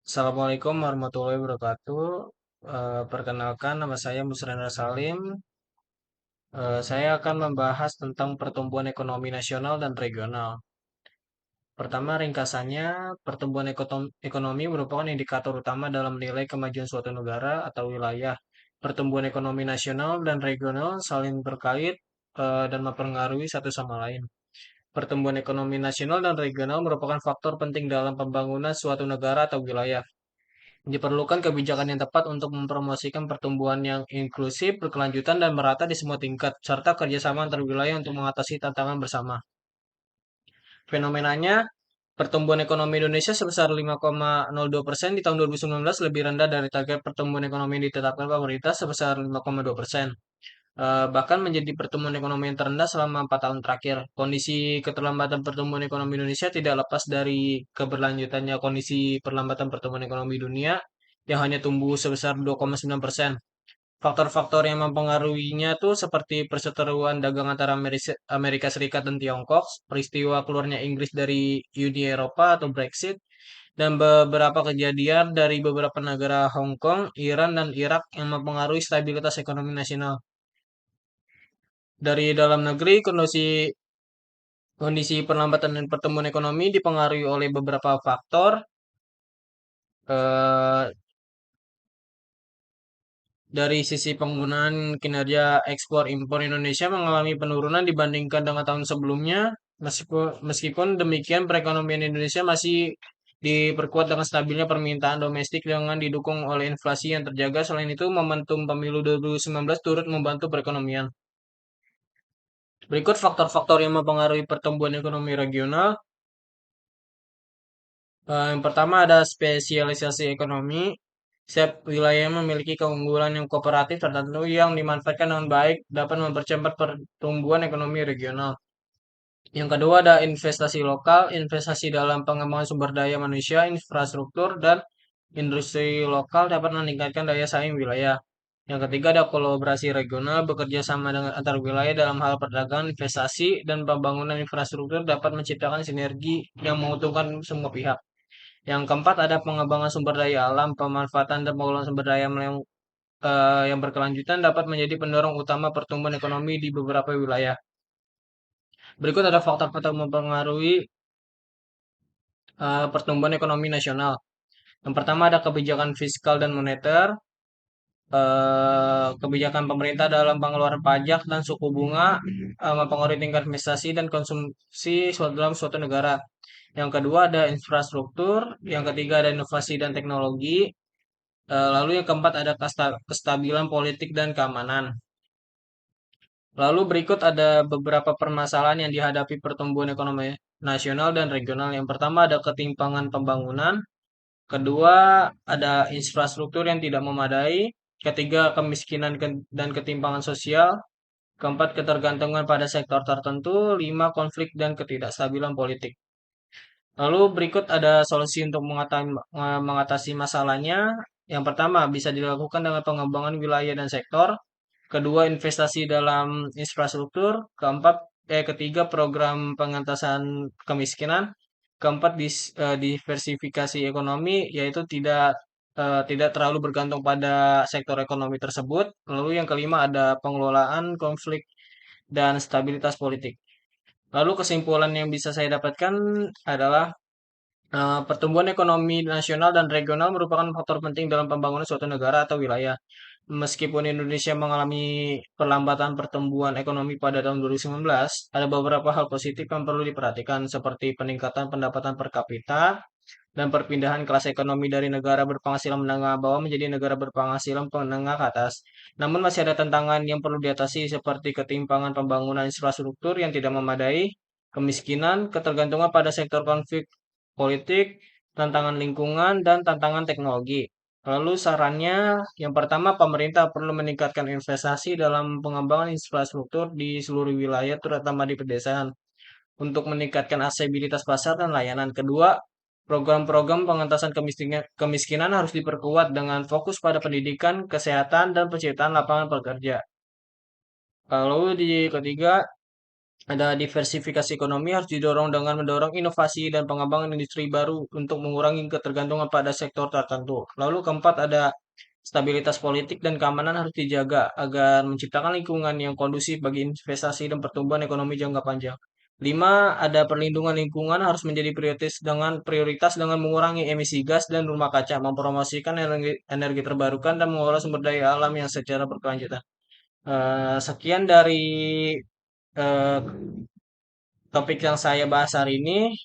Assalamualaikum warahmatullahi wabarakatuh. Perkenalkan, nama saya Musrendra Salim. Saya akan membahas tentang pertumbuhan ekonomi nasional dan regional. Pertama, ringkasannya, pertumbuhan ekonomi merupakan indikator utama dalam menilai kemajuan suatu negara atau wilayah. Pertumbuhan ekonomi nasional dan regional saling berkait dan mempengaruhi satu sama lain. Pertumbuhan ekonomi nasional dan regional merupakan faktor penting dalam pembangunan suatu negara atau wilayah. Diperlukan kebijakan yang tepat untuk mempromosikan pertumbuhan yang inklusif, berkelanjutan, dan merata di semua tingkat, serta kerjasama antar wilayah untuk mengatasi tantangan bersama. Fenomenanya, pertumbuhan ekonomi Indonesia sebesar 5,02% di tahun 2019 lebih rendah dari target pertumbuhan ekonomi yang ditetapkan pemerintah sebesar 5,2%. Bahkan menjadi pertumbuhan ekonomi yang terendah selama 4 tahun terakhir. Kondisi keterlambatan pertumbuhan ekonomi Indonesia tidak lepas dari keberlanjutannya kondisi perlambatan pertumbuhan ekonomi dunia yang hanya tumbuh sebesar 2,9%. Faktor-faktor yang mempengaruhinya tuh seperti perseteruan dagang antara Amerika Serikat dan Tiongkok, peristiwa keluarnya Inggris dari Uni Eropa atau Brexit, dan beberapa kejadian dari beberapa negara Hong Kong, Iran, dan Irak yang mempengaruhi stabilitas ekonomi nasional. Dari dalam negeri, kondisi perlambatan dan pertumbuhan ekonomi dipengaruhi oleh beberapa faktor. Eh, dari sisi penggunaan kinerja ekspor impor Indonesia mengalami penurunan dibandingkan dengan tahun sebelumnya. Meskipun demikian, perekonomian Indonesia masih diperkuat dengan stabilnya permintaan domestik dengan didukung oleh inflasi yang terjaga. Selain itu, momentum pemilu 2019 turut membantu perekonomian. Berikut faktor-faktor yang mempengaruhi pertumbuhan ekonomi regional. Yang pertama ada spesialisasi ekonomi. Setiap wilayah memiliki keunggulan yang kooperatif tertentu yang dimanfaatkan dengan baik dapat mempercepat pertumbuhan ekonomi regional. Yang kedua ada investasi lokal, investasi dalam pengembangan sumber daya manusia, infrastruktur, dan industri lokal dapat meningkatkan daya saing wilayah. Yang ketiga ada kolaborasi regional, bekerja sama dengan antar wilayah dalam hal perdagangan, investasi, dan pembangunan infrastruktur dapat menciptakan sinergi yang menguntungkan semua pihak. Yang keempat ada pengembangan sumber daya alam, pemanfaatan dan pengelolaan sumber daya yang berkelanjutan dapat menjadi pendorong utama pertumbuhan ekonomi di beberapa wilayah. Berikut ada faktor-faktor mempengaruhi pertumbuhan ekonomi nasional. Yang pertama ada kebijakan fiskal dan moneter, kebijakan pemerintah dalam pengeluaran pajak dan suku bunga mempengaruhi tingkat investasi dan konsumsi dalam suatu negara. Yang kedua ada infrastruktur, yang ketiga ada inovasi dan teknologi, lalu yang keempat ada kestabilan politik dan keamanan. Lalu berikut ada beberapa permasalahan yang dihadapi pertumbuhan ekonomi nasional dan regional. Yang pertama ada ketimpangan pembangunan, kedua ada infrastruktur yang tidak memadai, ketiga kemiskinan dan ketimpangan sosial, keempat ketergantungan pada sektor tertentu, lima konflik dan ketidakstabilan politik. Lalu berikut ada solusi untuk mengatasi masalahnya. Yang pertama bisa dilakukan dengan pengembangan wilayah dan sektor. Kedua, investasi dalam infrastruktur. Ketiga, program pengentasan kemiskinan. Keempat, diversifikasi ekonomi, yaitu tidak terlalu bergantung pada sektor ekonomi tersebut. Lalu yang kelima ada pengelolaan konflik dan stabilitas politik. Lalu kesimpulan yang bisa saya dapatkan adalah pertumbuhan ekonomi nasional dan regional merupakan faktor penting dalam pembangunan suatu negara atau wilayah. Meskipun Indonesia mengalami perlambatan pertumbuhan ekonomi pada tahun 2019, ada beberapa hal positif yang perlu diperhatikan seperti peningkatan pendapatan per kapita dan perpindahan kelas ekonomi dari negara berpenghasilan menengah bawah menjadi negara berpenghasilan menengah ke atas. Namun masih ada tantangan yang perlu diatasi seperti ketimpangan pembangunan infrastruktur yang tidak memadai, kemiskinan, ketergantungan pada sektor konflik politik, tantangan lingkungan, dan tantangan teknologi. Lalu sarannya, yang pertama pemerintah perlu meningkatkan investasi dalam pengembangan infrastruktur di seluruh wilayah, terutama di pedesaan, untuk meningkatkan aksesibilitas pasar dan layanan. Kedua, program-program pengentasan kemiskinan harus diperkuat dengan fokus pada pendidikan, kesehatan, dan penciptaan lapangan pekerja. Lalu di ketiga, Ada diversifikasi ekonomi harus didorong dengan mendorong inovasi dan pengembangan industri baru untuk mengurangi ketergantungan pada sektor tertentu. Lalu keempat ada stabilitas politik dan keamanan harus dijaga agar menciptakan lingkungan yang kondusif bagi investasi dan pertumbuhan ekonomi jangka panjang. Lima, ada perlindungan lingkungan harus menjadi prioritas dengan mengurangi emisi gas dan rumah kaca, mempromosikan energi terbarukan dan mengolah sumber daya alam yang secara berkelanjutan. Sekian dari eh, topik yang saya bahas hari ini.